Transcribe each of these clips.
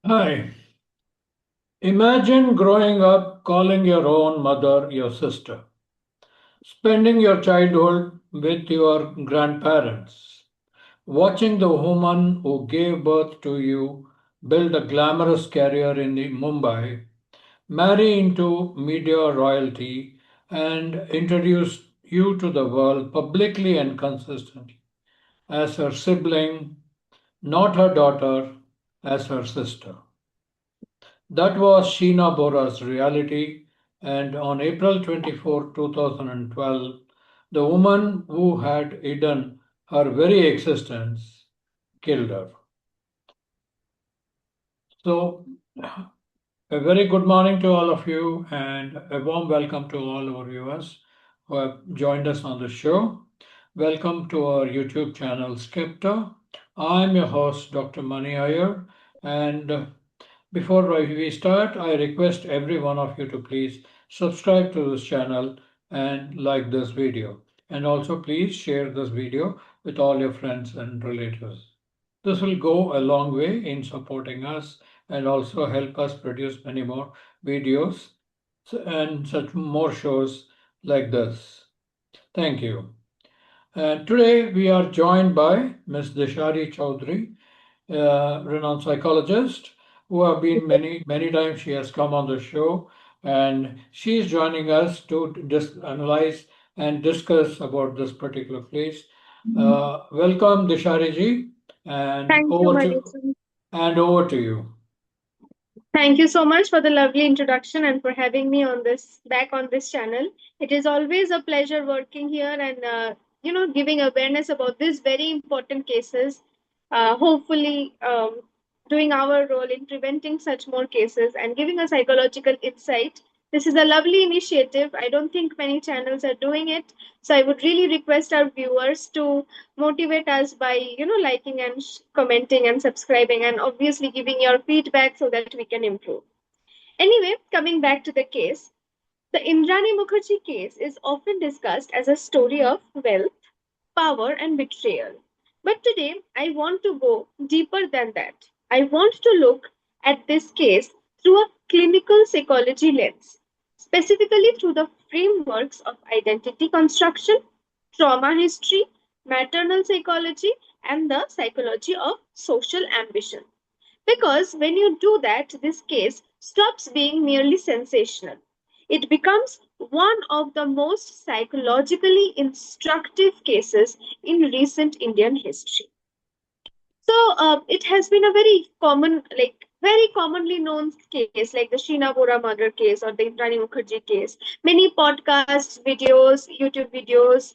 Hi. Imagine growing up calling your own mother your sister, spending your childhood with your grandparents, watching the woman who gave birth to you build a glamorous career in Mumbai, marry into media royalty, and introduce you to the world publicly and consistently as her sibling, not her daughter, as her sister. That was Sheena Bora's reality, and on April 24, 2012, the woman who had hidden her very existence killed her. So, a very good morning to all of you, and a warm welcome to all our viewers who have joined us on the show. Welcome to our YouTube channel, Skepta. I'm your host, Dr. Mani Iyer, and before we start, I request every one of you to please subscribe to this channel and like this video. And also please share this video with all your friends and relatives. This will go a long way in supporting us and also help us produce many more videos and such more shows like this. Thank you. Today we are joined by Ms. Dishari Chaudhary, renowned psychologist who have been many times. She has come on the show, and she is joining us to analyze and discuss about this particular case. Welcome, Dishari ji, and Thank you, Madison. over to you. Thank you so much for the lovely introduction and for having me on this back on this channel. It is always a pleasure working here and giving awareness about these very important cases. Hopefully, doing our role in preventing such more cases and giving a psychological insight. This is a lovely initiative. I don't think many channels are doing it, so I would really request our viewers to motivate us by liking and commenting and subscribing and obviously giving your feedback so that we can improve. Anyway, coming back to the case, the Indrani Mukherjee case is often discussed as a story of wealth, power, and betrayal. But today I want to go deeper than that. I want to look at this case through a clinical psychology lens, specifically through the frameworks of identity construction, trauma history, maternal psychology, and the psychology of social ambition. Because when you do that, this case stops being merely sensational. It becomes one of the most psychologically instructive cases in recent Indian history. So it has been a very commonly known case, like the Sheena Bora murder case or the Indrani Mukherjee case. Many podcasts, videos, YouTube videos,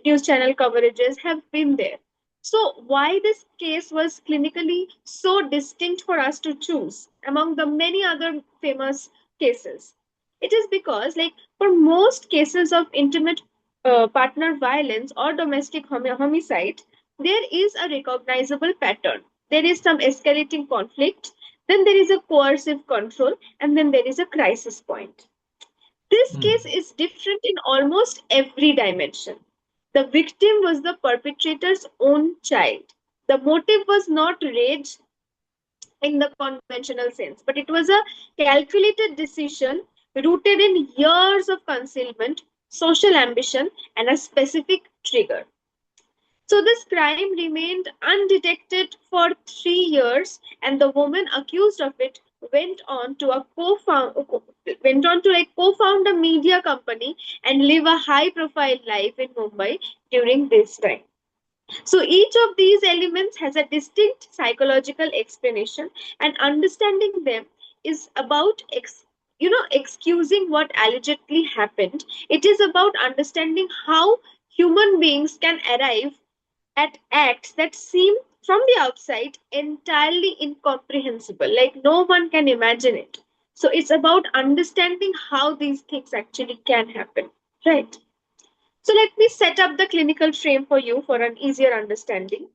news channel coverages have been there. So why this case was clinically so distinct for us to choose among the many other famous cases? It is because, like, for most cases of intimate partner violence or domestic homicide, there is a recognizable pattern. There is some escalating conflict, then there is a coercive control, and then there is a crisis point. This Hmm. case is different in almost every dimension. The victim was the perpetrator's own child. The motive was not rage in the conventional sense, but it was a calculated decision rooted in years of concealment, social ambition, and a specific trigger. So this crime remained undetected for 3 years, and the woman accused of it went on to like co-found a media company and live a high-profile life in Mumbai during this time. So each of these elements has a distinct psychological explanation, and understanding them is about excusing what allegedly happened. It is about understanding how human beings can arrive at acts that seem from the outside entirely incomprehensible, like no one can imagine it. So it's about understanding how these things actually can happen, right? So let me set up the clinical frame for you for an easier understanding.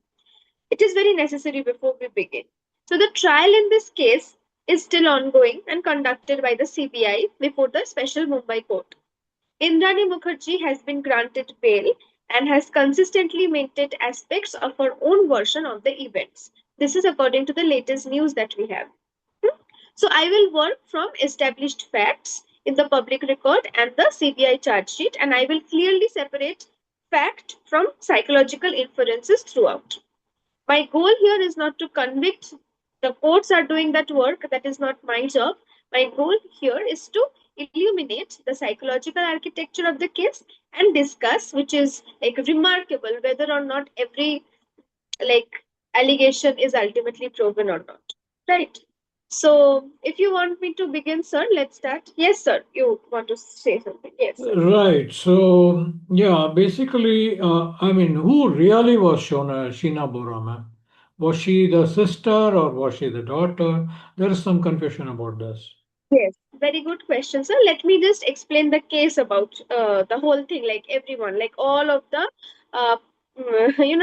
It is very necessary before we begin. So the trial in this case is still ongoing and conducted by the CBI before the special Mumbai court. Indrani Mukherjee has been granted bail and has consistently maintained aspects of her own version of the events. This is according to the latest news that we have. So I will work from established facts in the public record and the CBI charge sheet, and I will clearly separate fact from psychological inferences throughout. My goal here is not to convict. The courts are doing that work. That is not my job. My goal here is to illuminate the psychological architecture of the case and discuss, which is like remarkable, whether or not every like allegation is ultimately proven or not. Right. So if you want me to begin, sir, let's start. Yes, sir. You want to say something? Yes, sir. Right. So, yeah, basically, I mean, who really was Sheena Bora, ma'am? Was she the sister or was she the daughter? There is some confusion about this. Yes, very good question, sir. Let me just explain the case about the whole thing, like everyone, like all of the, uh,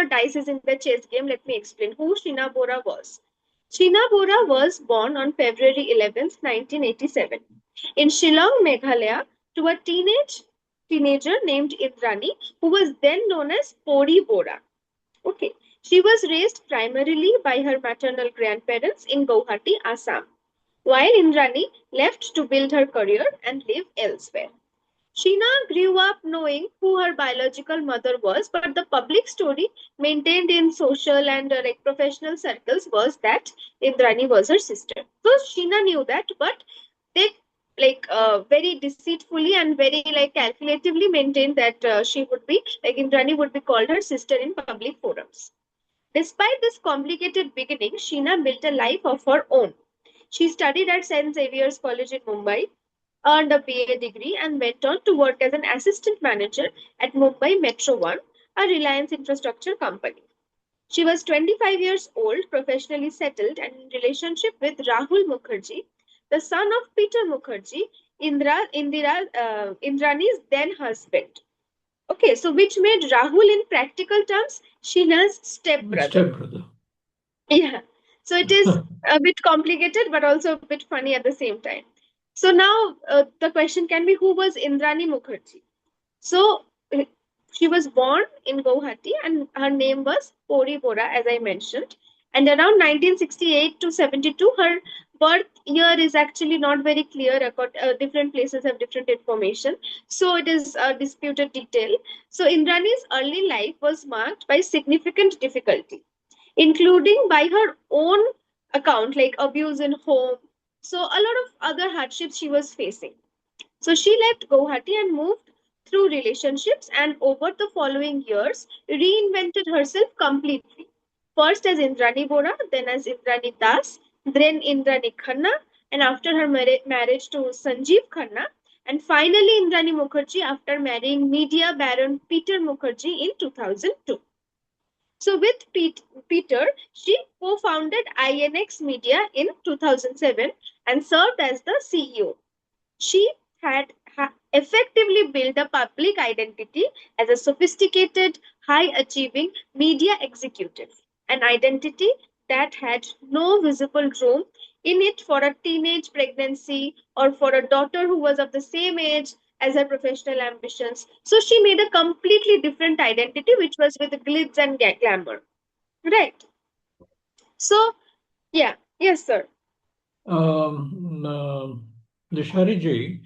dice is in the chess game. Let me explain who Sheena Bora was. Sheena Bora was born on February 11th, 1987, in Shillong, Meghalaya, to a teenager named Indrani, who was then known as Pori Bora. Okay, she was raised primarily by her maternal grandparents in Guwahati, Assam, while Indrani left to build her career and live elsewhere. Sheena grew up knowing who her biological mother was, but the public story maintained in social and professional circles was that Indrani was her sister. So Sheena knew that, but they very deceitfully and very calculatively maintained that she would be Indrani would be called her sister in public forums. Despite this complicated beginning, Sheena built a life of her own. She studied at St. Xavier's College in Mumbai, earned a BA degree, and went on to work as an assistant manager at Mumbai Metro One, a Reliance infrastructure company. She was 25 years old, professionally settled, and in relationship with Rahul Mukherjee, the son of Peter Mukherjee, Indrani's then husband. Okay, so which made Rahul in practical terms Sheena's stepbrother. Stepbrother. Yeah. So it is a bit complicated, but also a bit funny at the same time. So now the question can be, who was Indrani Mukherjee? So uh, she was born in Guwahati and her name was Pori Bora, as I mentioned. And around 1968 to 72, her birth year is actually not very clear. Different places have different information. So it is a disputed detail. So Indrani's early life was marked by significant difficulty, including by her own account, like abuse in home. So a lot of other hardships she was facing. So she left Guwahati and moved through relationships and over the following years reinvented herself completely. First as Indrani Bora, then as Indrani Das, then Indrani Khanna, and after her marriage to Sanjeev Khanna, and finally Indrani Mukherjee after marrying media baron Peter Mukherjee in 2002. So with Peter, she co-founded INX Media in 2007 and served as the CEO. She had effectively built a public identity as a sophisticated, high achieving media executive, an identity that had no visible room in it for a teenage pregnancy or for a daughter who was of the same age as her professional ambitions. So she made a completely different identity, which was with glitz and glamour. Right. So, yeah. Yes, sir. Lishariji,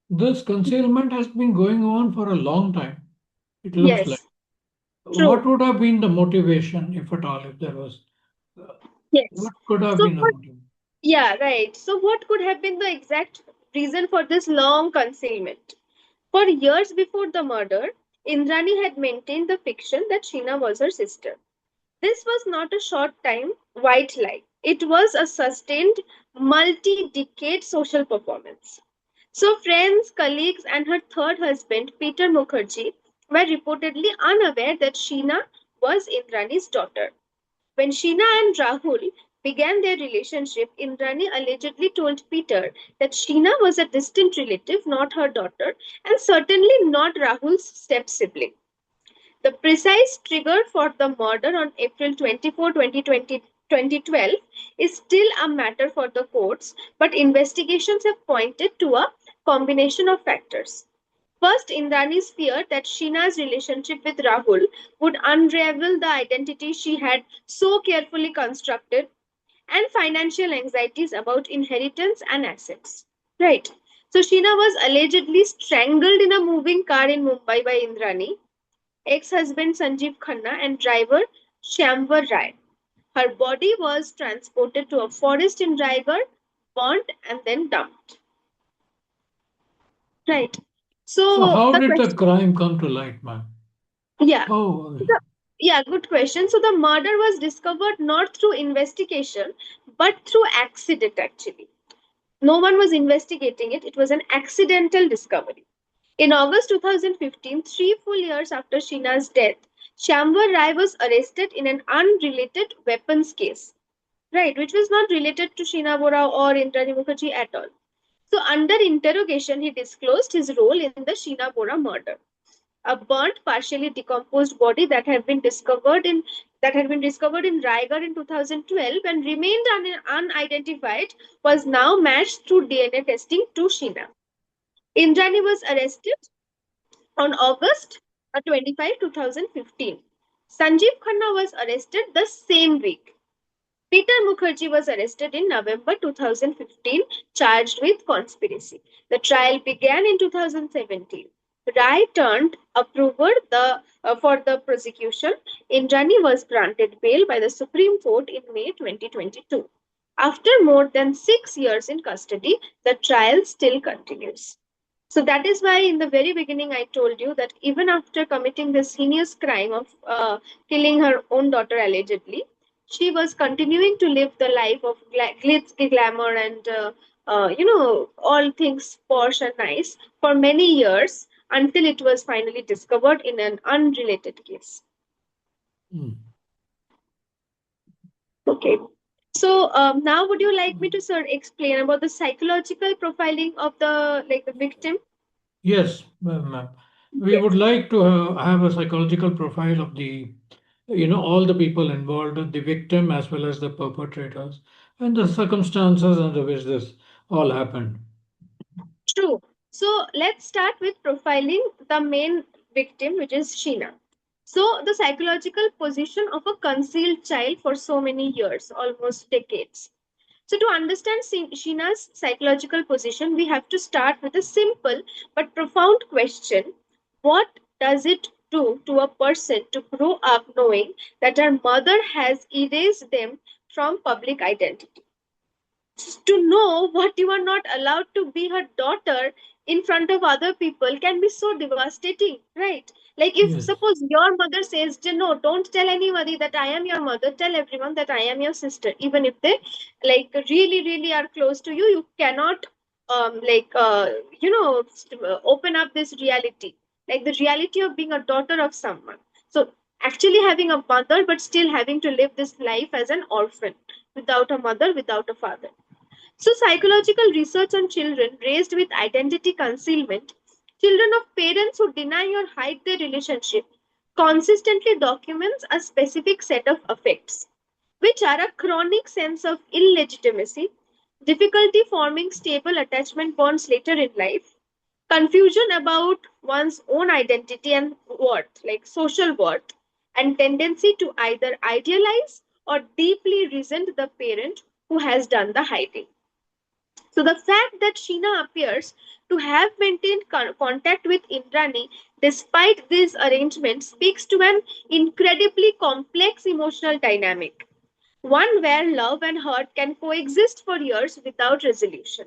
this concealment has been going on for a long time, it looks like. Yes. What True. would have been the motivation, if at all, if there was? uh, Yes. What could have So, been the what motive? Yeah, right. So, what could have been the exact reason for this long concealment? For years before the murder, Indrani had maintained the fiction that Sheena was her sister. This was not a short time white lie, it was a sustained, multi decade social performance. So, friends, colleagues, and her third husband, Peter Mukherjee, were reportedly unaware that Sheena was Indrani's daughter. When Sheena and Rahul began their relationship, Indrani allegedly told Peter that Sheena was a distant relative, not her daughter, and certainly not Rahul's step sibling. The precise trigger for the murder on April 24, 2012 is still a matter for the courts, but investigations have pointed to a combination of factors. First, Indrani's fear that Sheena's relationship with Rahul would unravel the identity she had so carefully constructed, and financial anxieties about inheritance and assets. Right. So Sheena was allegedly strangled in a moving car in Mumbai by Indrani, ex-husband Sanjeev Khanna, and driver Shyamvar Rai. Her body was transported to a forest in Raigad, burnt, and then dumped. Right. So So how the did the question, crime come to light, man? yeah, How? the, yeah, good question. So the murder was discovered not through investigation, but through accident. Actually, no one was investigating it. It was an accidental discovery. In August 2015, 3 full years after Sheena's death, Shyamvar Rai was arrested in an unrelated weapons case, right, which was not related to Sheena Bora or Indrani Mukerjea at all. So, under interrogation, he disclosed his role in the Sheena Bora murder. A burnt, partially decomposed body that had been discovered in Raigad in 2012 and remained unidentified was now matched through DNA testing to Sheena. Indrani was arrested on August 25, 2015. Sanjeev Khanna was arrested the same week. Peter Mukherjee was arrested in November 2015, charged with conspiracy. The trial began in 2017. Rai turned approver for the prosecution. Indrani was granted bail by the Supreme Court in May 2022. After more than 6 years in custody, the trial still continues. So that is why, in the very beginning, I told you that even after committing this heinous crime of killing her own daughter allegedly, she was continuing to live the life of glitz, glamour, and all things posh and nice for many years until it was finally discovered in an unrelated case. Hmm. Okay. So now, would you like me to sort of explain about the psychological profiling of the victim? Yes, ma'am. We would Yes. like to have a psychological profile of all the people involved, the victim as well as the perpetrators, and the circumstances under which this all happened. True. So let's start with profiling the main victim, which is Sheena. So, the psychological position of a concealed child for so many years, almost decades. So, to understand Sheena's psychological position, we have to start with a simple but profound question: what does it do to a person to grow up knowing that her mother has erased them from public identity? To know what you are not allowed to be her daughter in front of other people can be so devastating, right? Like, if Yes, suppose your mother says, no, don't tell anybody that I am your mother, tell everyone that I am your sister, even if they like really really are close to you, you cannot like open up this reality, like the reality of being a daughter of someone. So actually having a mother but still having to live this life as an orphan, without a mother, without a father. So, psychological research on children raised with identity concealment, children of parents who deny or hide their relationship, consistently documents a specific set of affects, which are a chronic sense of illegitimacy, difficulty forming stable attachment bonds later in life, confusion about one's own identity and worth, like social worth, and tendency to either idealize or deeply resent the parent who has done the hiding. So the fact that Sheena appears to have maintained contact with Indrani despite these arrangements speaks to an incredibly complex emotional dynamic, one where love and hurt can coexist for years without resolution.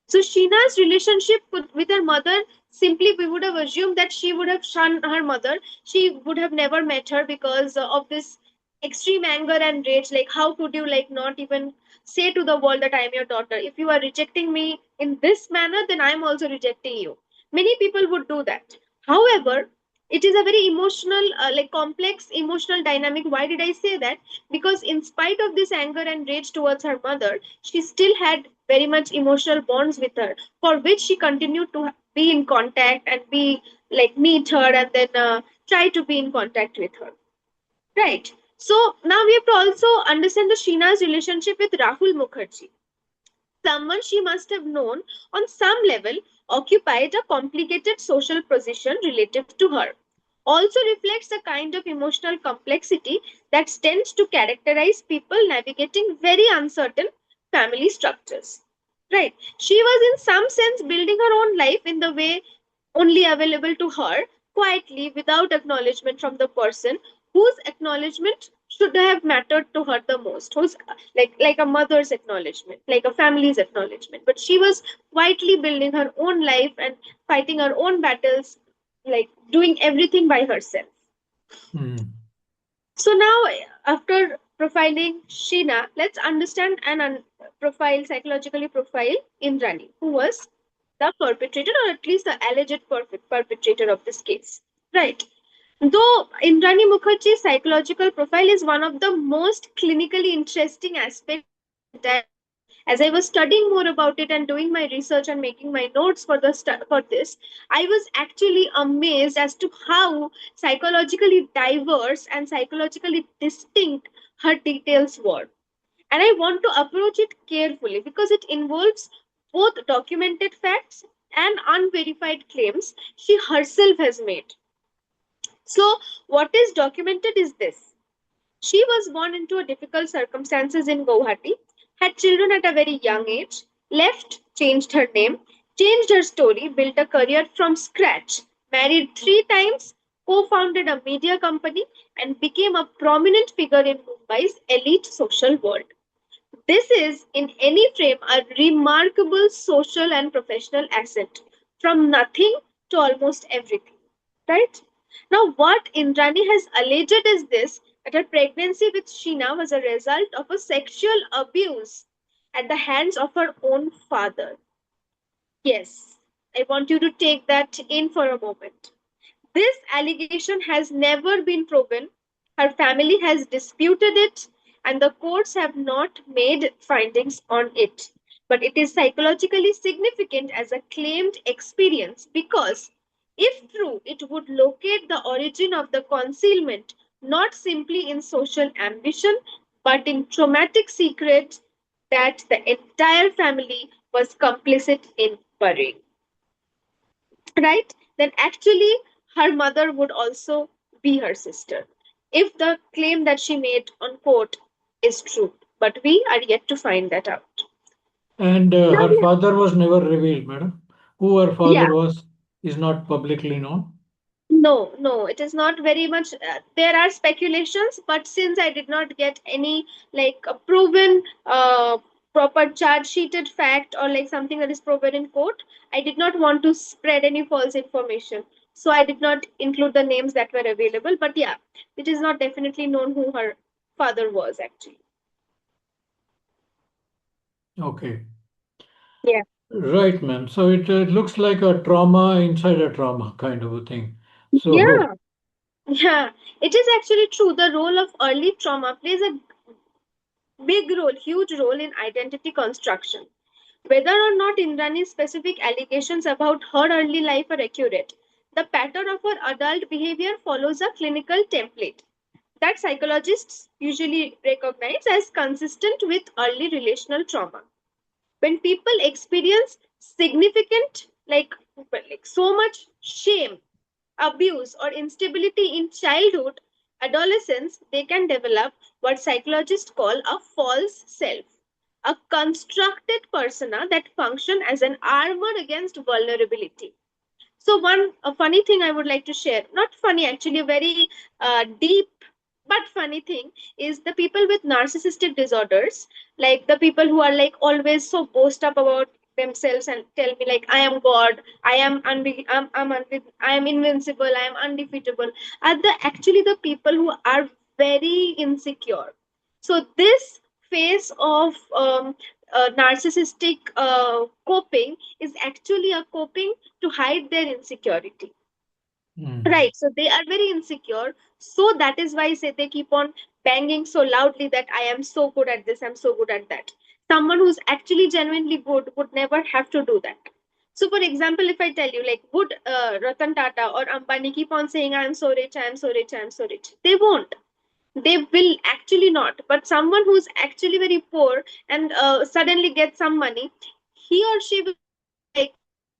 So Sheena's relationship with her mother, simply we would have assumed that she would have shunned her mother. She would have never met her because of this extreme anger and rage. Like, how could you like not even say to the world that I am your daughter? If you are rejecting me in this manner, then I am also rejecting you. Many people would do that. However, it is a very emotional, like complex emotional dynamic. Why did I say that? Because in spite of this anger and rage towards her mother, she still had very much emotional bonds with her, for which she continued to be in contact and be like meet her and then try to be in contact with her. Right. So now we have to also understand the Sheena's relationship with Rahul Mukherjee. Someone she must have known on some level occupied a complicated social position relative to her. also reflects a kind of emotional complexity that tends to characterize people navigating very uncertain family structures. Right. She was, in some sense, building her own life in the way only available to her, quietly, without acknowledgement from the person whose acknowledgement should have mattered to her the most, who's like a mother's acknowledgement, like a family's acknowledgement. But she was quietly building her own life and fighting her own battles, like doing everything by herself. Hmm. So now, after profiling Sheena, let's understand and profile, psychologically profile Indrani, who was the perpetrator, or at least the alleged perpetrator of this case. Right. Though Indrani Mukherjee's psychological profile is one of the most clinically interesting aspects of the entire book, as I was studying more about it and doing my research and making my notes for for this, I was actually amazed as to how psychologically diverse and psychologically distinct her details were. And I want to approach it carefully because it involves both documented facts and unverified claims she herself has made. So, what is documented is this: she was born into a difficult circumstances in Guwahati, had children at a very young age, left, changed her name, changed her story, built a career from scratch, married 3 times, co-founded a media company, and became a prominent figure in Mumbai's elite social world. This is, in any frame, a remarkable social and professional ascent from nothing to almost everything. Right? Now, what Indrani has alleged is this: that her pregnancy with Sheena was a result of a sexual abuse at the hands of her own father. Yes, I want you to take that in for a moment. This allegation has never been proven. Her family has disputed it, and the courts have not made findings on it. But it is psychologically significant as a claimed experience because, if true, it would locate the origin of the concealment not simply in social ambition but in traumatic secret that the entire family was complicit in burying. Right? Then actually her mother would also be her sister, if the claim that she made on court is true. But we are yet to find that out. And Now, her father was never revealed, madam. Who her yeah, father was is not publicly known. no, no, it is not very much. There are speculations, but since I did not get any like a proven, proper charge sheeted fact or like something that is proven in court, I did not want to spread any false information. So I did not include the names that were available. But yeah, it is not definitely known who her father was actually. Okay. Yeah. Right, ma'am. So it looks like a trauma inside a trauma kind of a thing. So, Yeah. Yeah. It is actually true. The role of early trauma plays a big role, huge role in identity construction. Whether or not Indrani's specific allegations about her early life are accurate, the pattern of her adult behavior follows a clinical template that psychologists usually recognize as consistent with early relational trauma. When people experience significant, like so much shame, abuse, or instability in childhood, adolescence, they can develop what psychologists call a false self, a constructed persona that function as an armor against vulnerability. So one a funny thing I would like to share, not funny actually, a very deep but funny thing is the people with narcissistic disorders, like the people who are like always so boast up about themselves and tell me like I am God, I am I am invincible, I am undefeatable, are the actually the people who are very insecure. So this phase of narcissistic coping is actually a coping to hide their insecurity. hmm. Right. So they are very insecure. So that is why say they keep on banging so loudly that I am so good at this, I'm so good at that. Someone who's actually genuinely good would never have to do that. So, for example, if I tell you, like, would Ratan Tata or Ambani keep on saying, I am so rich, I am so rich, I am so rich? They won't. They will actually not. But someone who's actually very poor and suddenly gets some money, he or she will be like,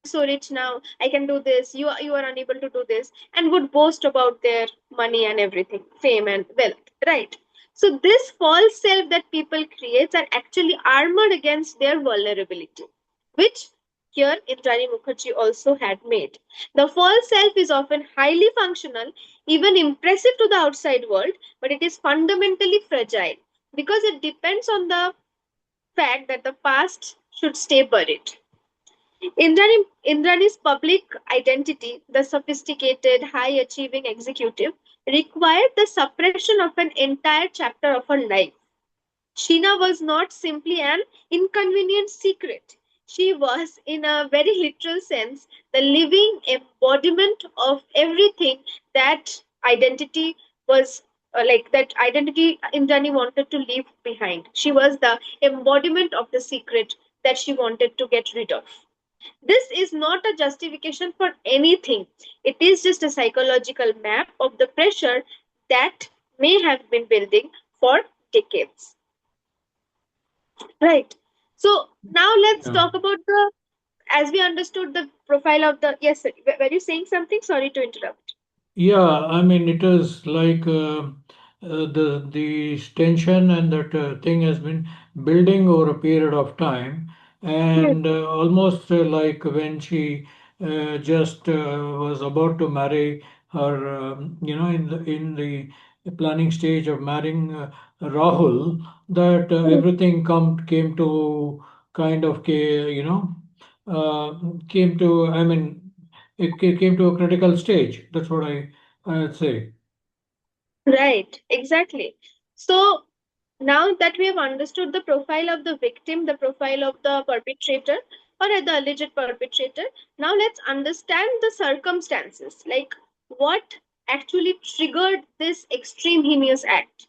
so rich now, I can do this, you are unable to do this, and would boast about their money and everything, fame and wealth, right? So this false self that people create are actually armored against their vulnerability, which here Indrani Mukherjee also had made. The false self is often highly functional, even impressive to the outside world, but it is fundamentally fragile because it depends on the fact that the past should stay buried. Indrani's public identity, the sophisticated, high achieving executive, required the suppression of an entire chapter of her life. Sheena was not simply an inconvenient secret. She was, in a very literal sense, the living embodiment of everything that identity was that identity Indrani wanted to leave behind. She was the embodiment of the secret that she wanted to get rid of. This is not a justification for anything. It is just a psychological map of the pressure that may have been building for decades. Right. So now let's Yeah. talk about the, as we understood the profile of the, yes, sir. Were you saying something? Sorry to interrupt. Yeah, I mean, it is like the tension and that thing has been building over a period of time, Yes. and almost like when she just was about to marry her, in the planning stage of marrying Rahul, that Yes. everything come came to kind of came to. I mean, it came to a critical stage. That's what I'd say. Right, exactly. So now that we have understood the profile of the victim, the profile of the perpetrator or the alleged perpetrator, now let's understand the circumstances, like what actually triggered this extreme heinous act.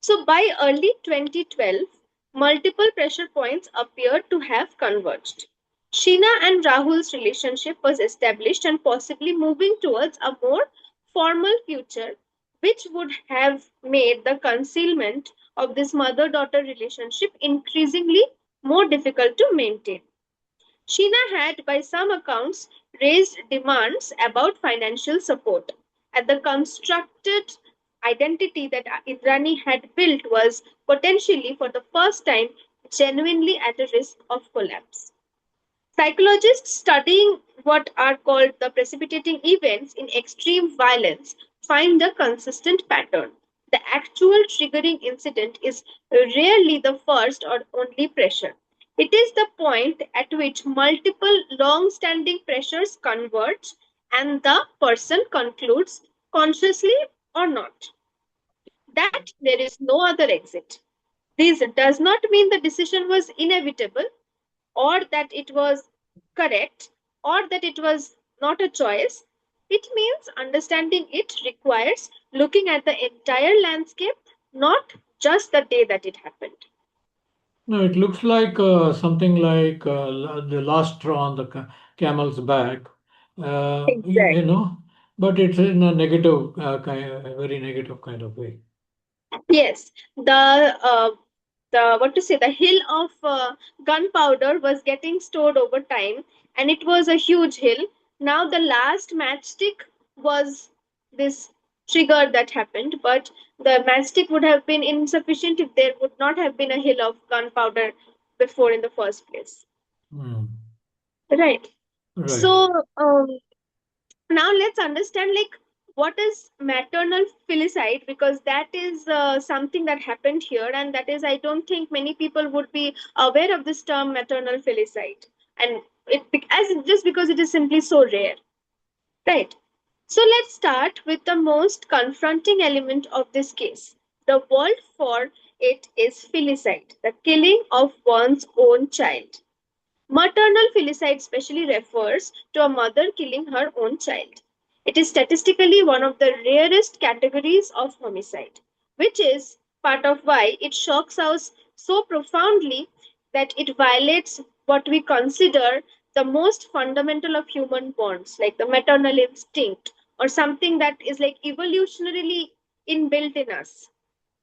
So by early 2012, multiple pressure points appeared to have converged. Sheena and Rahul's relationship was established and possibly moving towards a more formal future, which would have made the concealment of this mother daughter relationship increasingly more difficult to maintain. Sheena had, by some accounts, raised demands about financial support, and the constructed identity that Indrani had built was potentially, for the first time, genuinely at a risk of collapse. Psychologists studying what are called the precipitating events in extreme violence find a consistent pattern. The actual triggering incident is rarely the first or only pressure. It is the point at which multiple long standing pressures converge and the person concludes, consciously or not, that there is no other exit. This does not mean the decision was inevitable or that it was correct or that it was not a choice. It means understanding it requires looking at the entire landscape, not just the day that it happened. No, it looks like something like the last straw on the camel's back, Exactly. but it's in a negative, a very negative kind of way. Yes, the what to say, the hill of gunpowder was getting stored over time, and it was a huge hill. Now the last matchstick was this trigger that happened, but the matchstick would have been insufficient if there would not have been a hill of gunpowder before in the first place. Hmm. Right. Right. So now let's understand, like, what is maternal filicide, because that is something that happened here, and that is, I don't think many people would be aware of this term maternal filicide, and as just because it is simply so rare, right? So let's start with the most confronting element of this case. The word for it is filicide, the killing of one's own child. Maternal filicide specially refers to a mother killing her own child. It is statistically one of the rarest categories of homicide, which is part of why it shocks us so profoundly that it violates what we consider the most fundamental of human bonds, like the maternal instinct or something that is like evolutionarily inbuilt in us,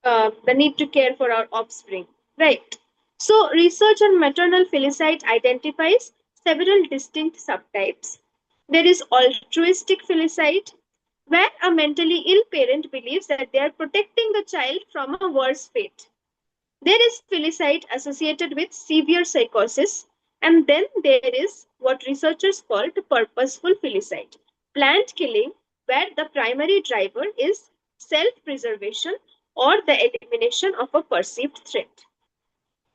the need to care for our offspring, right? So, research on maternal filicide identifies several distinct subtypes. There is altruistic filicide, where a mentally ill parent believes that they are protecting the child from a worse fate. There is filicide associated with severe psychosis, and then there is what researchers call purposeful filicide, planned killing, where the primary driver is self preservation or the elimination of a perceived threat.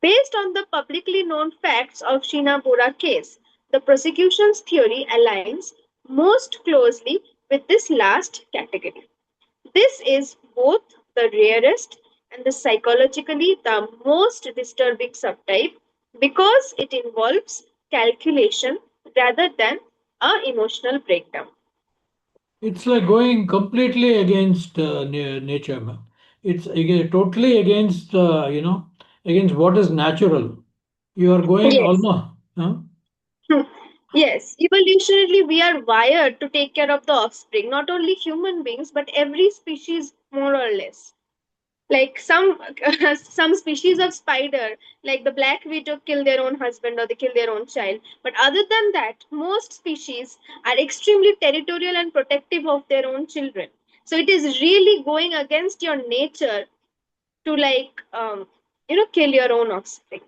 Based on the publicly known facts of Sheena Bora case, the prosecution's theory aligns most closely with this last category. This is both the rarest and the psychologically the most disturbing subtype because it involves calculation rather than a emotional breakdown. It's like going completely against nature, man. It's totally against, against what is natural. You are going Yes. almost, huh? Yes, evolutionarily we are wired to take care of the offspring, not only human beings but every species more or less. Like some some species of spider, like the black widow, kill their own husband or they kill their own child. But other than that, most species are extremely territorial and protective of their own children. So it is really going against your nature to kill your own offspring.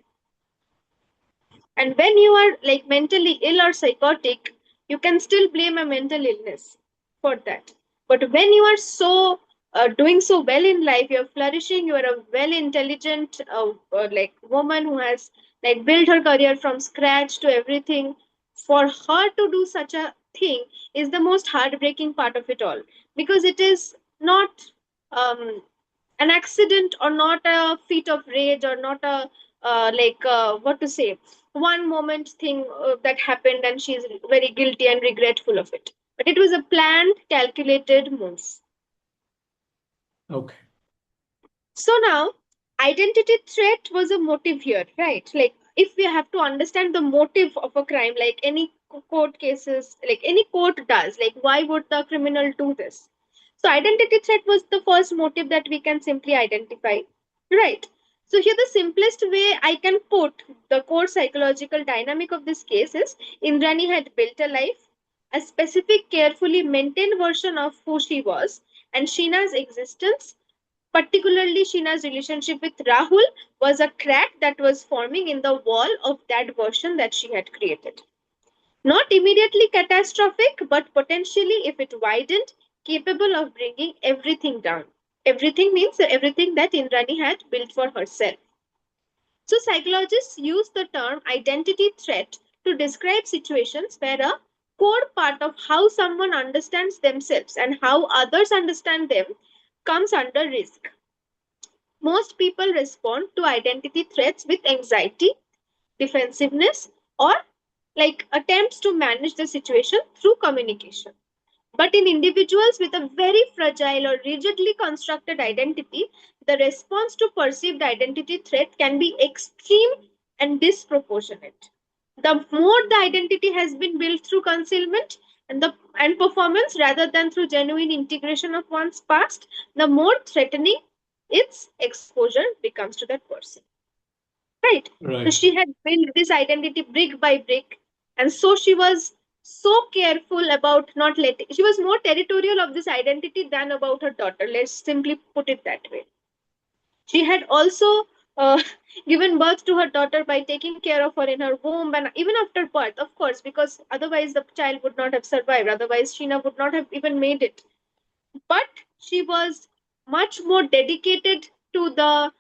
And when you are like mentally ill or psychotic, you can still blame a mental illness for that. But when you are doing so well in life, you're flourishing, you are a well intelligent like woman who has like built her career from scratch to everything. For her to do such a thing is the most heartbreaking part of it all, because it is not um, an accident or not a feat of rage or not a what to say, one moment thing that happened and she's very guilty and regretful of it, but it was a planned calculated move. Okay. So now, identity threat was a motive here, right? Like, if we have to understand the motive of a crime, like any court cases, like any court does, like, why would the criminal do this? So, identity threat was the first motive that we can simply identify, right? So, here the simplest way I can put the core psychological dynamic of this case is Indrani had built a life, a specific, carefully maintained version of who she was, and Sheena's existence, particularly Sheena's relationship with Rahul, was a crack that was forming in the wall of that version that she had created. Not immediately catastrophic, but potentially, if it widened, capable of bringing everything down. Everything means everything that Indrani had built for herself. So, psychologists use the term identity threat to describe situations where a core part of how someone understands themselves and how others understand them comes under risk. Most people respond to identity threats with anxiety, defensiveness, or like attempts to manage the situation through communication. But in individuals with a very fragile or rigidly constructed identity, the response to perceived identity threat can be extreme and disproportionate. The more the identity has been built through concealment and performance rather than through genuine integration of one's past, the more threatening its exposure becomes to that person. Right? So Right. she had built this identity brick by brick, and so she was so careful about not letting. She was more territorial of this identity than about her daughter. Let's simply put it that way. She had also uh, given birth to her daughter by taking care of her in her womb and even after birth, of course, because otherwise the child would not have survived. Otherwise, Sheena would not have even made it. But she was much more dedicated to the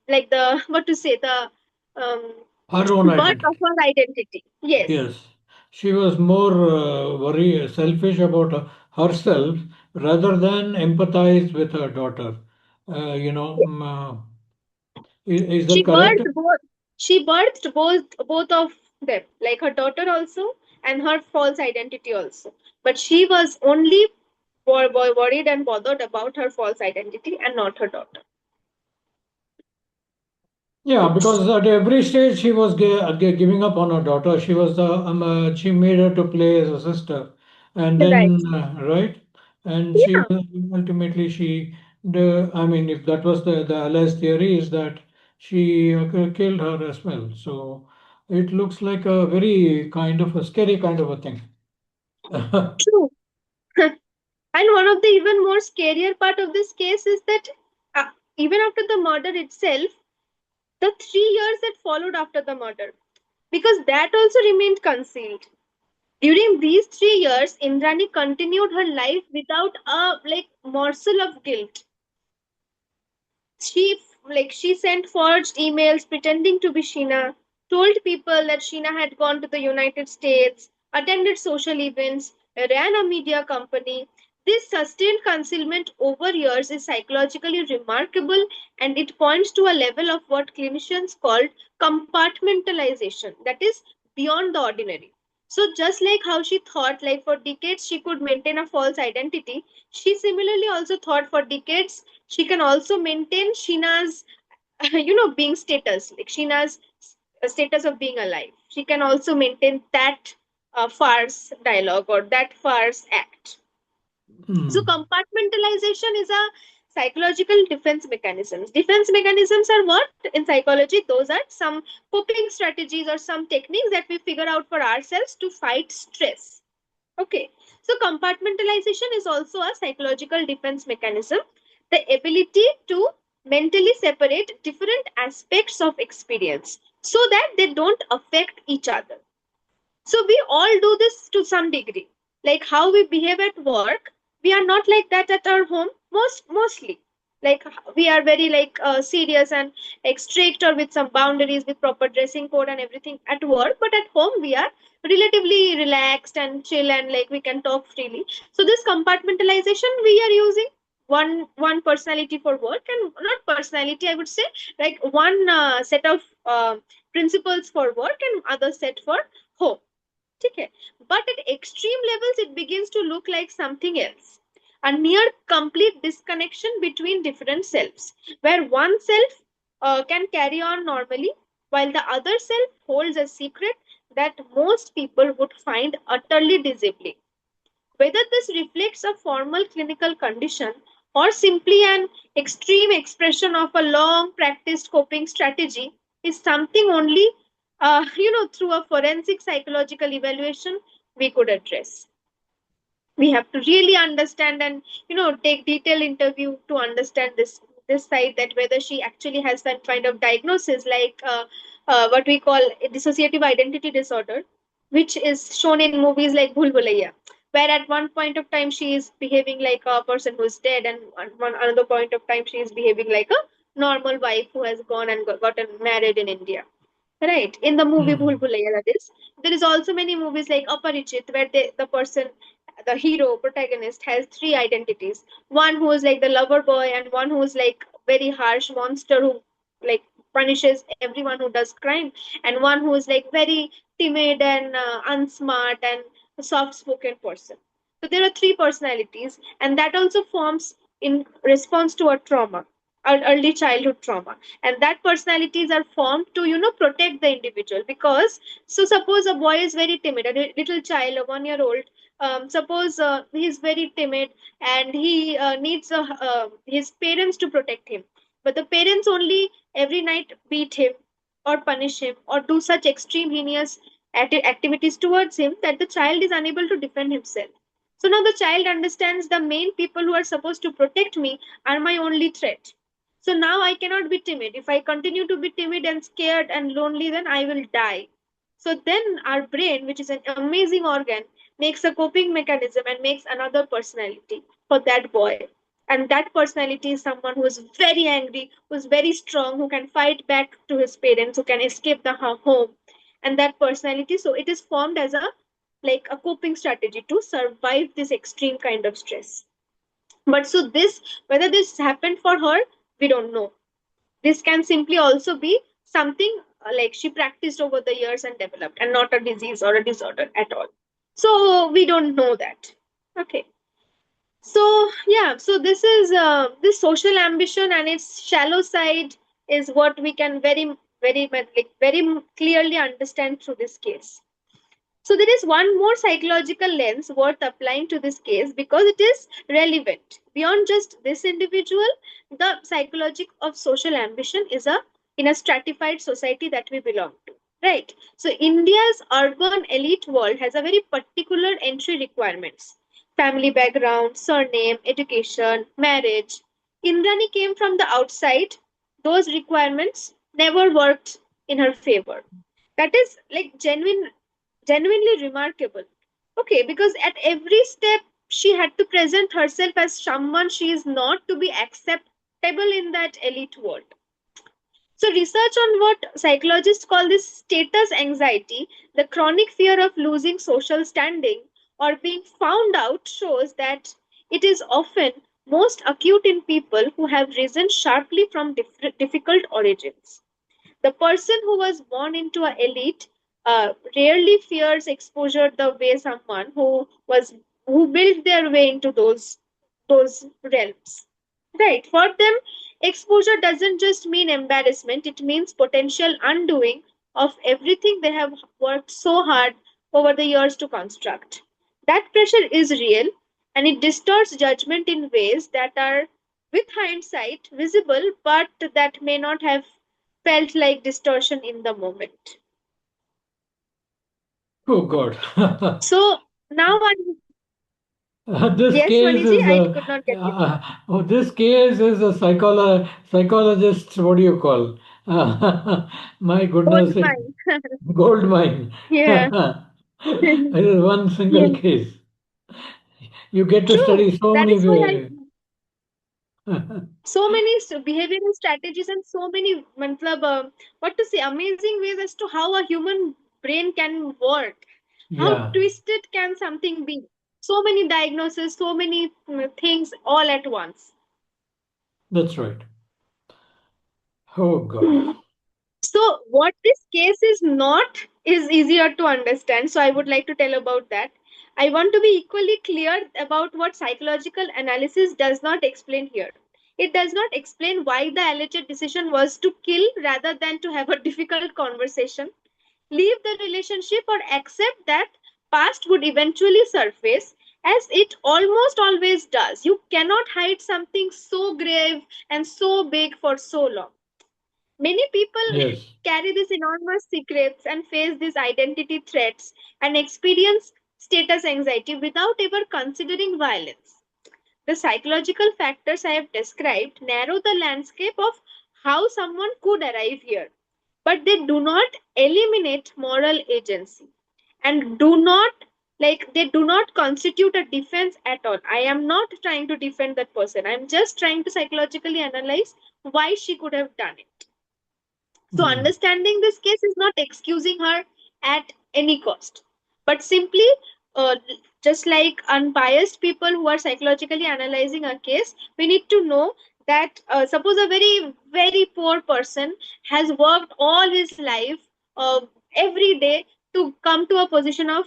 like the what to say, the um, Her own birth of identity. her identity. Yes, Yes. She was more selfish about herself rather than empathize with her daughter. Is that she correct? birthed both. She birthed both of them, like her daughter also and her false identity also. But she was only worried and bothered about her false identity and not her daughter. Yeah, because at every stage she was giving up on her daughter. She made her to play as a sister, and Right. then right, and Yeah. ultimately I mean, if that was the alleged theory is that she killed her as well. So It looks like a very kind of a scary kind of a thing. True. And one of the even more scarier part of this case is that uh, even after the murder itself, the 3 years that followed after the murder, because that also remained concealed. During these 3 years, Indrani continued her life without a morsel of guilt. She sent forged emails pretending to be Sheena, told people that Sheena had gone to the United States, attended social events, ran a media company. This sustained concealment over years is psychologically remarkable, and it points to a level of what clinicians called compartmentalization, that is beyond the ordinary. So just like how she thought like for decades she could maintain a false identity, she similarly also thought for decades she can also maintain Sheena's being status, like Sheena's status of being alive. She can also maintain that farce dialogue or that farce act. So Hmm. compartmentalization is a psychological defense mechanisms. Defense mechanisms are what in psychology? Those are some coping strategies or some techniques that we figure out for ourselves to fight stress. Okay, so compartmentalization is also a psychological defense mechanism, the ability to mentally separate different aspects of experience so that they don't affect each other. So we all do this to some degree. Like how we behave at work, we are not like that at our home mostly. Like we are very serious and like strict or with some boundaries with proper dressing code and everything at work, but at home we are relatively relaxed and chill and like we can talk freely. So this compartmentalization we are using one personality for work and not personality I would say like one set of principles for work and other set for home. Okay. But at extreme levels, it begins to look like something else. A near complete disconnection between different selves, where one self can carry on normally, while the other self holds a secret that most people would find utterly disabling. Whether this reflects a formal clinical condition or simply an extreme expression of a long practiced coping strategy is something only, through a forensic psychological evaluation we could address. We have to really understand and take detailed interview to understand this side that whether she actually has some kind of diagnosis like what we call a dissociative identity disorder, which is shown in movies like Bhul Bhulaiya, where at one point of time she is behaving like a person who is dead and at one another point of time she is behaving like a normal wife who has gone and gotten married in India. Right. In the movie Bhul Hmm. Bhulaiya, that is. There is also many movies like Aparichit, where the person, the hero, protagonist, has three identities. One who is like the lover boy, and one who is like very harsh monster who like punishes everyone who does crime, and one who is like very timid and unsmart and a soft-spoken person. So there are three personalities, and that also forms in response to a trauma, early childhood trauma, and that personalities are formed to protect the individual. Because so suppose a boy is very timid, a little child, a 1 year old, suppose he is very timid and he needs his parents to protect him, but the parents only every night beat him or punish him or do such extreme heinous activities towards him that the child is unable to defend himself. So now the child understands the main people who are supposed to protect me are my only threat. So now I cannot be timid. If I continue to be timid and scared and lonely, then I will die. So then our brain, which is an amazing organ, makes a coping mechanism and makes another personality for that boy. And that personality is someone who is very angry, who is very strong, who can fight back to his parents, who can escape the home. And that personality, so it is formed as a like a coping strategy to survive this extreme kind of stress. But so this, whether this happened for her, we don't know. This can simply also be something like she practiced over the years and developed, and not a disease or a disorder at all. So we don't know that. Okay. So yeah, so this is this social ambition and its shallow side is what we can very clearly understand through this case. So there is one more psychological lens worth applying to this case because it is relevant. Beyond just this individual, the psychology of social ambition is a in a stratified society that we belong to. Right. So India's urban elite world has a very particular entry requirements. Family background, surname, education, marriage. Indrani came from the outside. Those requirements never worked in her favor. That is like genuinely remarkable. Okay, because at every step she had to present herself as someone she is not to be acceptable in that elite world. So, research on what psychologists call this status anxiety, the chronic fear of losing social standing or being found out, shows that it is often most acute in people who have risen sharply from difficult origins. The person who was born into an elite rarely fears exposure the way someone who built their way into those realms. Right. For them, exposure doesn't just mean embarrassment, it means potential undoing of everything they have worked so hard over the years to construct. That pressure is real and it distorts judgment in ways that are, with hindsight, visible but that may not have felt like distortion in the moment. Oh God. So now, This yes, case Maniji, is I a could not get you. this case is a psychologist. What do you call? My Gold goodness, mine. gold mine. Yeah. It is one single Yeah. case. You get to True. study so That many is why I way. so many behavioral strategies and so many matlab, what to say amazing ways as to how a human brain can work, how Yeah, twisted can something be, so many diagnoses, so many things all at once. that's right. Oh God. So, what this case is not is easier to understand. So, I would like to tell about that. I want to be equally clear about what psychological analysis does not explain here. It does not explain why the alleged decision was to kill rather than to have a difficult conversation, leave the relationship, or accept that past would eventually surface, as it almost always does. You cannot hide something so grave and so big for so long. Many people Yes. carry these enormous secrets and face these identity threats and experience status anxiety without ever considering violence. The psychological factors I have described narrow the landscape of how someone could arrive here, but they do not eliminate moral agency and they do not constitute a defense at all. I am not trying to defend that person. I'm just trying to psychologically analyze why she could have done it. So, Mm. understanding this case is not excusing her at any cost, but simply, uh, just like unbiased people who are psychologically analyzing a case, we need to know that suppose a very poor person has worked all his life, every day, to come to a position of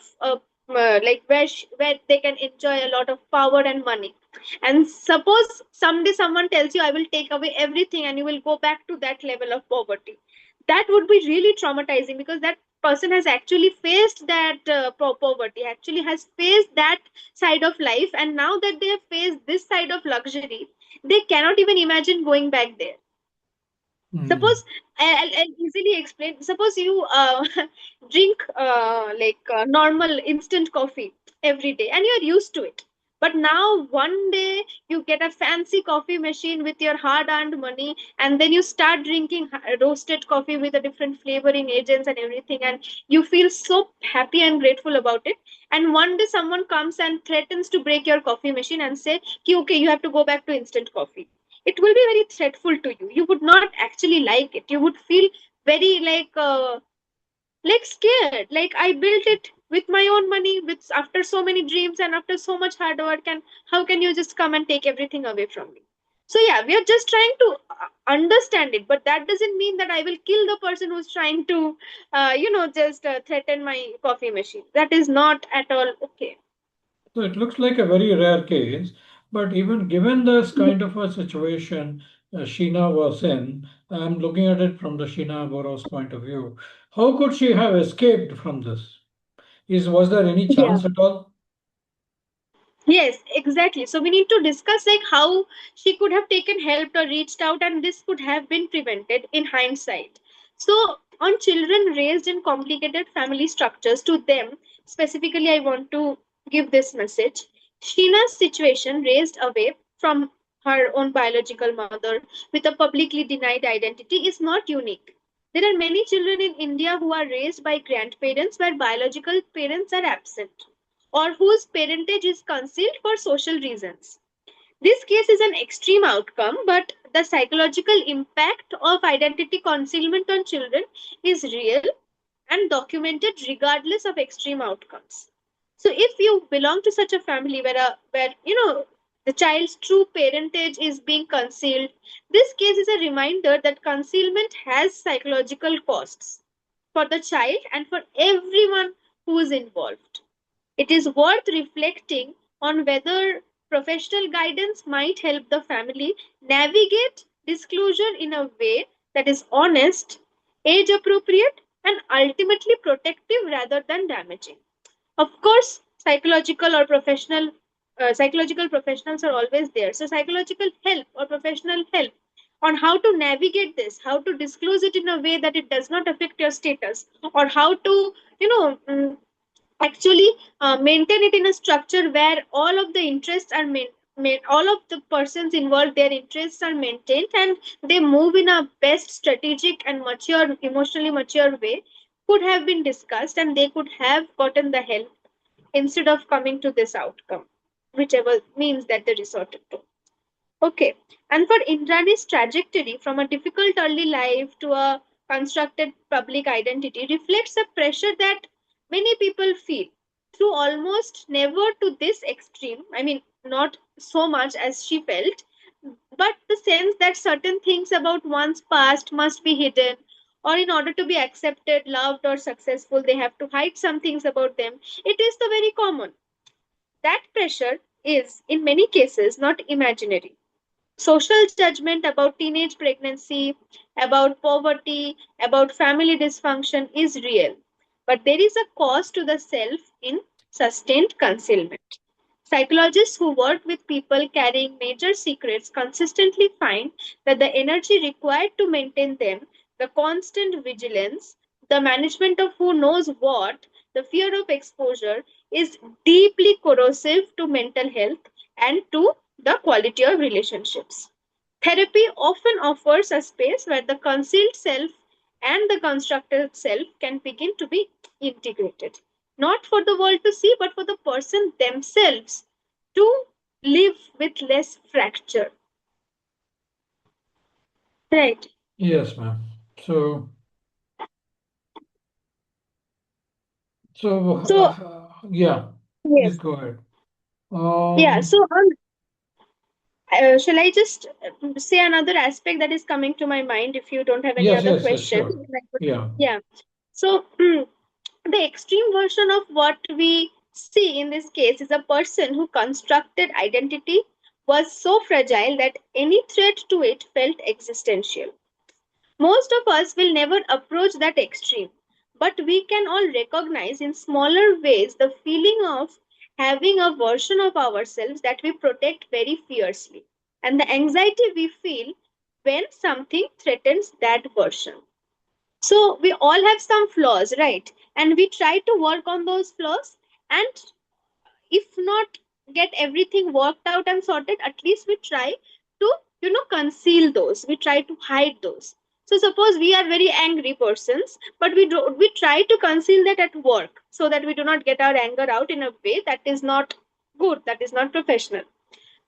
where they can enjoy a lot of power and money, and suppose someday someone tells you I will take away everything and you will go back to that level of poverty, that would be really traumatizing because that person has actually faced that poverty, actually has faced that side of life, and now that they have faced this side of luxury, they cannot even imagine going back there. Mm. Suppose I'll easily explain. Suppose you drink normal instant coffee every day and you're used to it. But now one day you get a fancy coffee machine with your hard earned money, and then you start drinking roasted coffee with a different flavoring agents and everything, and you feel so happy and grateful about it. And one day someone comes and threatens to break your coffee machine and say, "Ki, okay, you have to go back to instant coffee." It will be very threatful to you. You would not actually like it. You would feel very like scared, like I built it with my own money, with after so many dreams and after so much hard work, and how can you just come and take everything away from me? So yeah, we are just trying to understand it, but that doesn't mean that I will kill the person who's trying to just threaten my coffee machine. That is not at all okay. So it looks like a very rare case, but even given this kind of a situation Sheena was in, I'm looking at it from the Sheena Bora's point of view. How could she have escaped from this? Was there any Yeah. chance at all? Yes, exactly. So we need to discuss like how she could have taken help or reached out, and this could have been prevented in hindsight. So on children raised in complicated family structures. To them, specifically, I want to give this message. Sheena's situation, raised away from her own biological mother with a publicly denied identity, is not unique. There are many children in India who are raised by grandparents where biological parents are absent or whose parentage is concealed for social reasons. This case is an extreme outcome, but the psychological impact of identity concealment on children is real and documented regardless of extreme outcomes. So if you belong to such a family where the child's true parentage is being concealed, this case is a reminder that concealment has psychological costs for the child and for everyone who is involved. It is worth reflecting on whether professional guidance might help the family navigate disclosure in a way that is honest, age appropriate, and ultimately protective rather than damaging. Of course, psychological professionals are always there. So, psychological help or professional help on how to navigate this, how to disclose it in a way that it does not affect your status, or how to, you know, mm, actually maintain it in a structure where all of the interests are all of the persons involved, their interests are maintained and they move in a best strategic and mature, emotionally mature way, could have been discussed and they could have gotten the help instead of coming to this outcome, whichever means that they resorted to. Okay. And for Indrani's trajectory from a difficult early life to a constructed public identity reflects a pressure that many people feel through almost never to this extreme. I mean, not so much as she felt, but the sense that certain things about one's past must be hidden, or in order to be accepted, loved, or successful, they have to hide some things about them. It is the very common. That pressure is, in many cases, not imaginary. Social judgment about teenage pregnancy, about poverty, about family dysfunction is real. But there is a cost to the self in sustained concealment. Psychologists who work with people carrying major secrets consistently find that the energy required to maintain them, the constant vigilance, the management of who knows what, the fear of exposure is deeply corrosive to mental health and to the quality of relationships. Therapy often offers a space where the concealed self and the constructed self can begin to be integrated. Not for the world to see, but for the person themselves to live with less fracture. Right. Yes, ma'am. So, So, yeah, please yes. go ahead. Yeah. Um, So, shall I just say another aspect that is coming to my mind if you don't have any yes, other yes, yes, questions? sure. Yeah. Yeah. So, the extreme version of what we see in this case is a person who constructed identity was so fragile that any threat to it felt existential. Most of us will never approach that extreme, but we can all recognize in smaller ways the feeling of having a version of ourselves that we protect very fiercely, and the anxiety we feel when something threatens that version. So, we all have some flaws, right? And we try to work on those flaws, and if not get everything worked out and sorted, at least we try to conceal those, we try to hide those. So suppose we are very angry persons, but we try to conceal that at work so that we do not get our anger out in a way that is not good, that is not professional.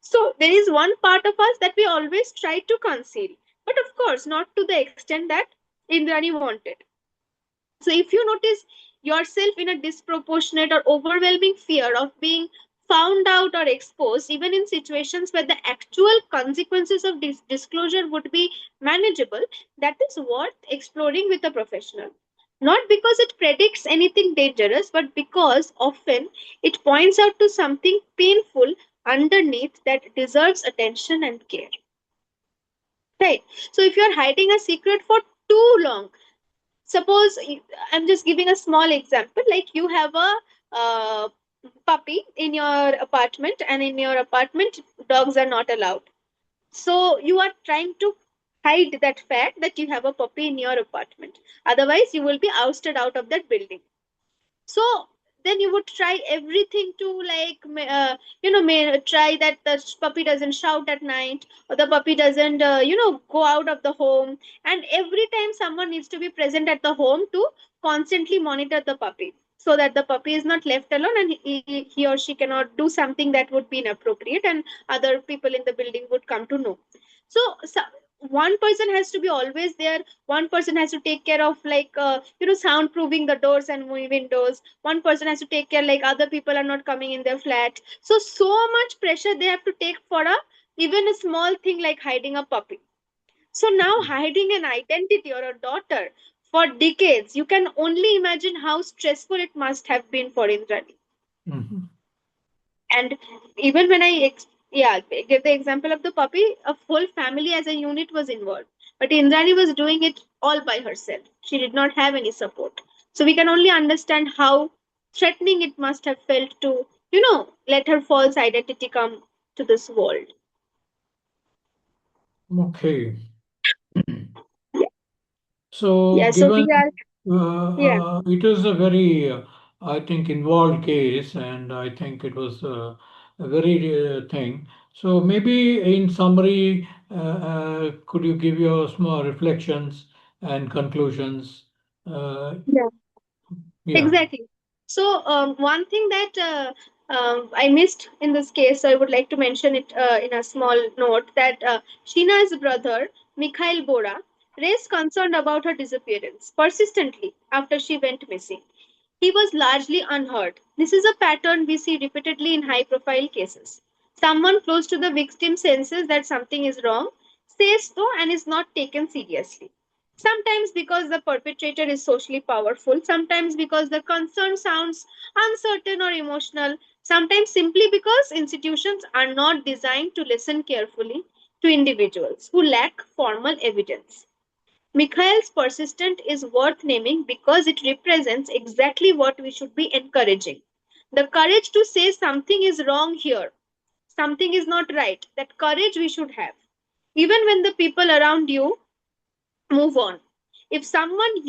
So there is one part of us that we always try to conceal, but of course not to the extent that Indrani wanted. So if you notice yourself in a disproportionate or overwhelming fear of being found out or exposed, even in situations where the actual consequences of disclosure would be manageable, that is worth exploring with a professional. Not because it predicts anything dangerous, but because often it points out to something painful underneath that deserves attention and care. Right. So if you're hiding a secret for too long, suppose I'm just giving a small example, like you have a uh, puppy in your apartment, and in your apartment dogs are not allowed, so you are trying to Hide that fact that you have a puppy in your apartment. Otherwise, you will be ousted out of that building. So then you would try everything to like try that the puppy doesn't shout at night, or the puppy doesn't go out of the home. And every time someone needs to be present at the home to constantly monitor the puppy, so that the puppy is not left alone and he or she cannot do something that would be inappropriate and other people in the building would come to know. So one person has to be always there. One person has to take care of like soundproofing the doors and windows. One person has to take care like other people are not coming in their flat. So much pressure they have to take for a even a small thing like hiding a puppy. So now hiding an identity or a daughter for decades, you can only imagine how stressful it must have been for Indrani. Mhm. And even when yeah, give the example of the puppy, a full family as a unit was involved. But Indrani was doing it all by herself. She did not have any support. So we can only understand how threatening it must have felt to, let her false identity come to this world. Okay. Yeah, So, yeah. So given we are, yeah, it is a very, I think, involved case, and I think it was a very thing. So, maybe in summary, could you give your small reflections and conclusions? Uh, yeah. yeah. Exactly. So, one thing that I missed in this case, I would like to mention it in a small note that Sheena's brother, Mikhail Bora, raised concern about her disappearance persistently after she went missing. He was largely unhurt. This is a pattern we see repeatedly in high profile cases. Someone close to the victim senses that something is wrong, says so, and is not taken seriously. Sometimes because the perpetrator is socially powerful, sometimes because the concern sounds uncertain or emotional, sometimes simply because institutions are not designed to listen carefully to individuals who lack formal evidence. Mikhail's persistence is worth naming because it represents exactly what we should be encouraging. The courage to say something is wrong here, something is not right. That courage we should have. Even when the people around you move on. If someone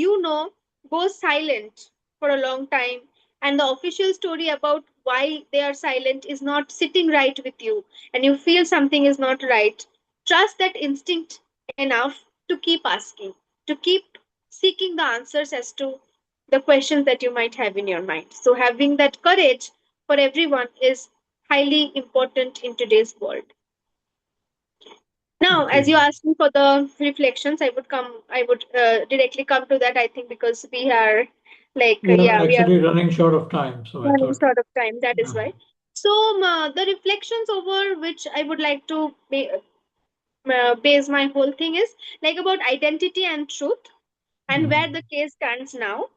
goes silent for a long time and the official story about why they are silent is not sitting right with you and you feel something is not right, trust that instinct enough to keep asking, to keep seeking the answers as to the questions that you might have in your mind. So, having that courage for everyone is highly important in today's world. Now, as Okay. you asked me for the reflections, I would directly come to that, I think, because we are like, We are we are actually running short of time, so I running thought. short of time. That is Yeah. why. So, the reflections over which I would like to base my whole thing is like about identity and truth and where Mhm. the case stands now.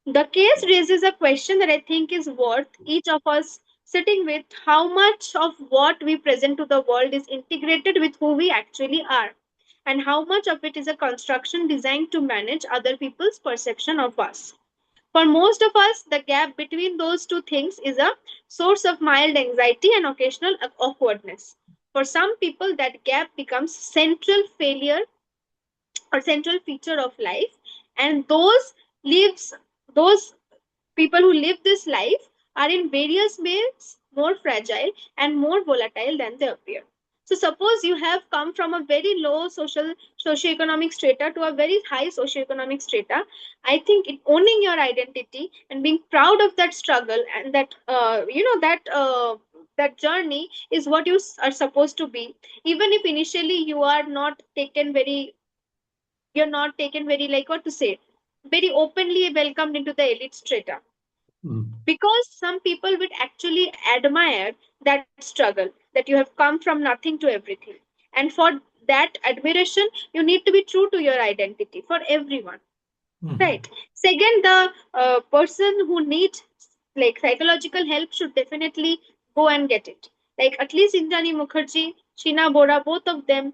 The case raises a question that I think is worth each of us sitting with: how much of what we present to the world is integrated with who we actually are, and how much of it is a construction designed to manage other people's perception of us. For most of us, the gap between those two things is a source of mild anxiety and occasional awkwardness. For some people, that gap becomes central failure or central feature of life, and lives those people who live this life are in various ways more fragile and more volatile than they appear. So suppose you have come from a very low socioeconomic strata to a very high socioeconomic strata. I think owning your identity and being proud of that struggle and that that journey is what you are supposed to be. Even if initially you're not taken very, like, what to say, very openly welcomed into the elite strata, Mm. because some people would actually admire that struggle, that you have come from nothing to everything. And for that admiration, you need to be true to your identity for everyone. Mhm. Right. Second, the person who needs like psychological help should definitely go and get it. Like at least Indrani Mukherjee, Sheena Bora, both of them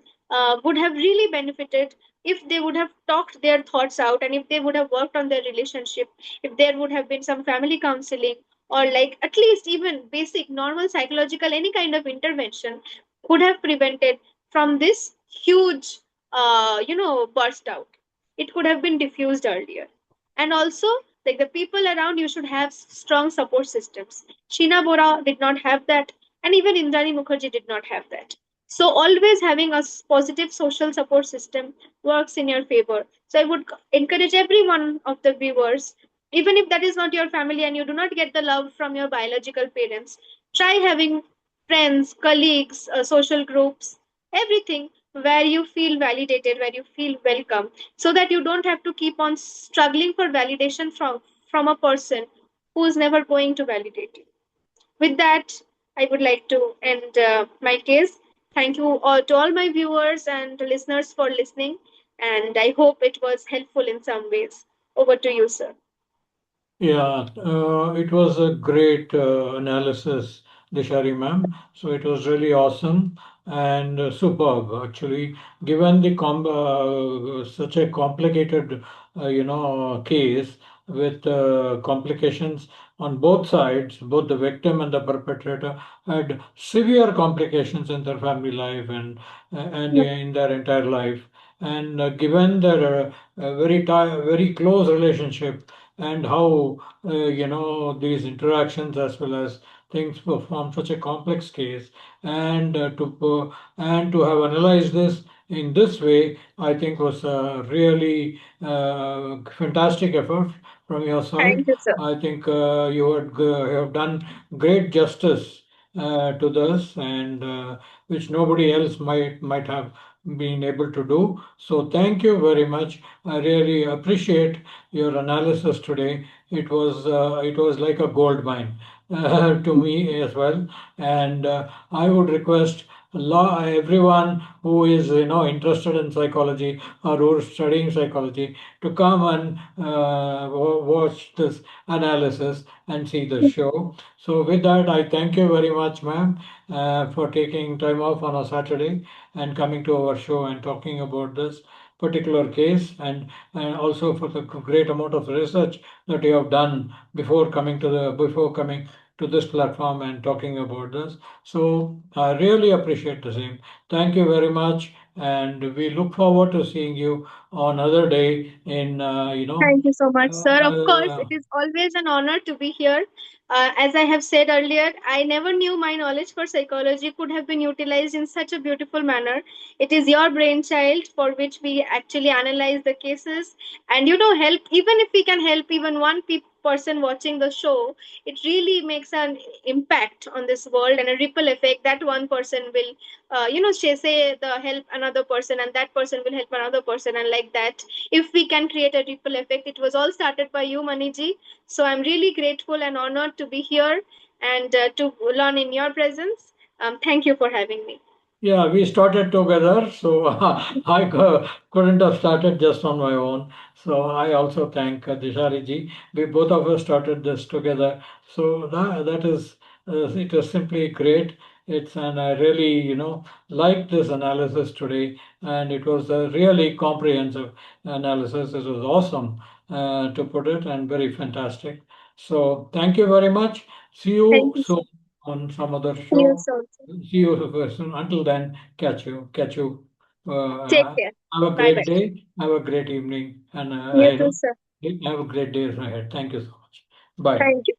would have really benefited if they would have talked their thoughts out, and if they would have worked on their relationship, if there would have been some family counseling, or like at least even basic normal psychological any kind of intervention, could have prevented from this huge burst out. It could have been diffused earlier. And also, like, the people around you should have strong support systems. Sheena Bora did not have that, and even Indrani Mukherjee did not have that. So always having a positive social support system works in your favor. So I would encourage every one of the viewers, even if that is not your family and you do not get the love from your biological parents, try having friends, colleagues, social groups, everything where you feel validated, where you feel welcome, so that you don't have to keep on struggling for validation from a person who is never going to validate you. With that, I would like to end my case. Thank you all to all my viewers and listeners for listening, and I hope it was helpful in some ways. Over to you, sir. Yeah, it was a great analysis, Dishari ma'am. So it was really awesome and superb, actually. Given the such a complicated, case with complications on both sides, both the victim and the perpetrator had severe complications in their family life and Yeah. in their entire life. And given their very close relationship and how these interactions as well as things perform such a complex case and to have analyzed this in this way, I think was a really fantastic effort from your side. Thank you, sir. I think you have done great justice to this, and which nobody else might have been able to do. So thank you very much. I really appreciate your analysis today. It was like a gold mine to me as well, and I would request everyone who is interested in psychology or who is studying psychology to come and watch this analysis and see the show. So with that, I thank you very much, ma'am, for taking time off on a Saturday and coming to our show and talking about this particular case, and also for the great amount of research that you have done before coming to this platform and talking about this. So I really appreciate the same. Thank you very much, and we look forward to seeing you on another day in Thank you so much, sir. Of course, uh, it is always an honor to be here. As I have said earlier, I never knew my knowledge for psychology could have been utilized in such a beautiful manner. It is your brainchild for which we actually analyze the cases and, help. Even if we can help even one person watching the show, it really makes an impact on this world and a ripple effect that one person will, say the help another person, and that person will help another person, and like that, if we can create a ripple effect. It was all started by you, Maniji. So I'm really grateful and honored to be here and to learn in your presence. Thank you for having me. Yeah, we started together, so couldn't have started just on my own. So I also thank Dishari ji. We both of us started this together. So that is it was simply great. And I really liked this analysis today, and it was a really comprehensive analysis. It was awesome to put it, and very fantastic. So thank you very much. See Thank you you, soon sir. on some other See you show. soon, sir. See you soon. Until then, catch you. Take care. Have a Bye great bye. day. Have a great evening, and You too, sir. have a great day ahead. Thank you so much. Bye. Thank you.